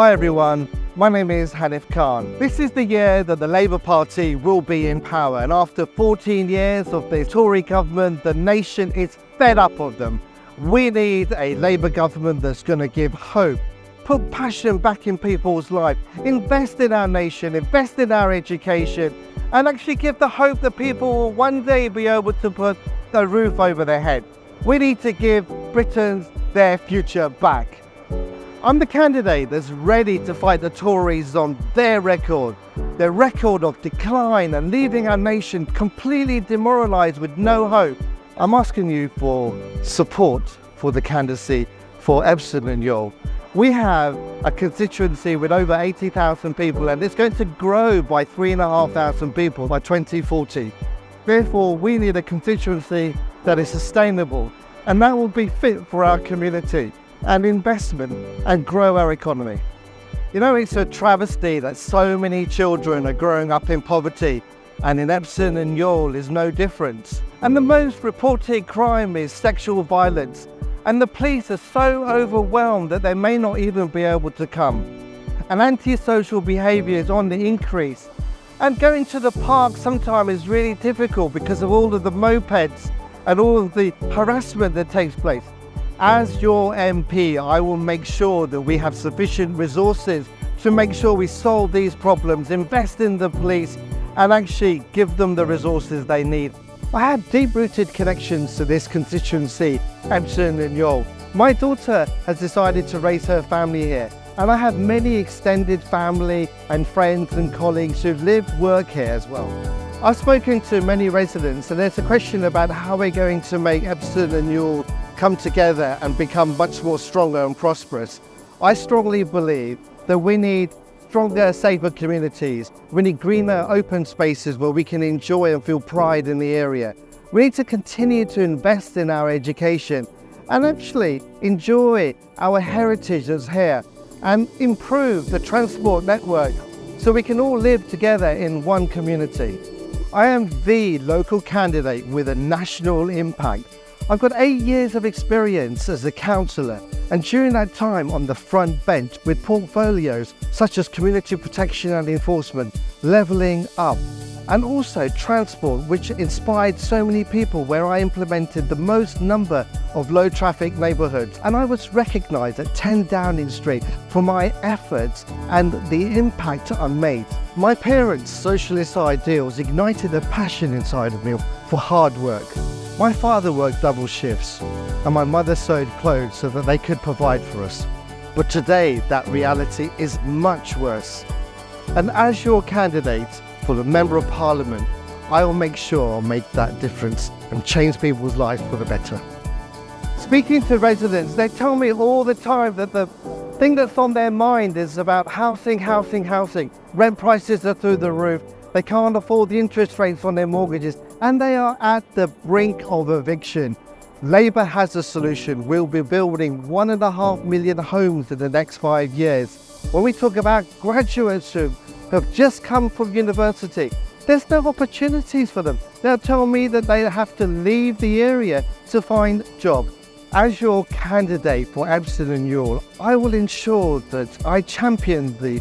Hi everyone, my name is Hanif Khan. This is the year that the Labour Party will be in power, and after 14 years of the Tory government, the nation is fed up of them. We need a Labour government that's going to give hope, put passion back in people's life, invest in our nation, invest in our education, and actually give the hope that people will one day be able to put a roof over their head. We need to give Britons their future back. I'm the candidate that's ready to fight the Tories on their record of decline and leaving our nation completely demoralised with no hope. I'm asking you for support for the candidacy for Epsom and Yole. We have a constituency with over 80,000 people, and it's going to grow by 3,500 people by 2040. Therefore, we need a constituency that is sustainable and that will be fit for our community and investment and grow our economy. You know, it's a travesty that so many children are growing up in poverty, and in Epsom and Yole is no different. And the most reported crime is sexual violence, and the police are so overwhelmed that they may not even be able to come. And antisocial behaviour is on the increase. And going to the park sometimes is really difficult because of all of the mopeds and all of the harassment that takes place. As your MP, I will make sure that we have sufficient resources to make sure we solve these problems, invest in the police, and actually give them the resources they need. I have deep-rooted connections to this constituency, Epsom and Yole. My daughter has decided to raise her family here, and I have many extended family and friends and colleagues who live, work here as well. I've spoken to many residents, and there's a question about how we're going to make Epsom and Yole come together and become much more stronger and prosperous. I strongly believe that we need stronger, safer communities. We need greener, open spaces where we can enjoy and feel pride in the area. We need to continue to invest in our education and actually enjoy our heritage that's here and improve the transport network so we can all live together in one community. I am the local candidate with a national impact. I've got 8 years of experience as a councillor, and during that time on the front bench with portfolios such as community protection and enforcement, levelling up, and also transport, which inspired so many people, where I implemented the most number of low traffic neighbourhoods. And I was recognised at 10 Downing Street for my efforts and the impact I made. My parents' socialist ideals ignited a passion inside of me for hard work. My father worked double shifts and my mother sewed clothes so that they could provide for us. But today that reality is much worse. And as your candidate for the Member of Parliament, I will make sure I'll make that difference and change people's lives for the better. Speaking to residents, they tell me all the time that the thing that's on their mind is about housing. Rent prices are through the roof. They can't afford the interest rates on their mortgages, and they are at the brink of eviction. Labour has a solution. We'll be building 1.5 million homes in the next 5 years. When we talk about graduates who have just come from university, there's no opportunities for them. They'll tell me that they have to leave the area to find a job. As your candidate for Epsom and Yole, I will ensure that I champion the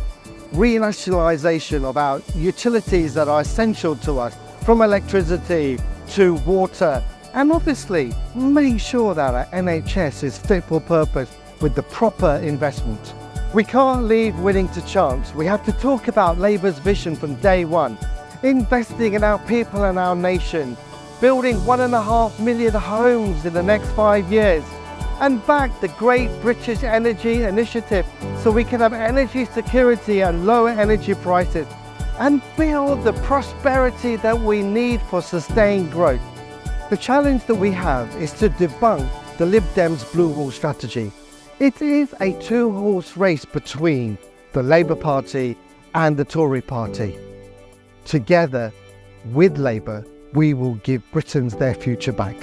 renationalisation of our utilities that are essential to us, from electricity to water, and obviously make sure that our NHS is fit for purpose with the proper investment. We can't leave winning to chance. We have to talk about Labour's vision from day one, investing in our people and our nation, building 1.5 million homes in the next 5 years, and back the Great British Energy Initiative so we can have energy security and lower energy prices, and build the prosperity that we need for sustained growth. The challenge that we have is to debunk the Lib Dems' Blue Wall strategy. It is a two-horse race between the Labour Party and the Tory Party. Together, with Labour, we will give Britons their future back.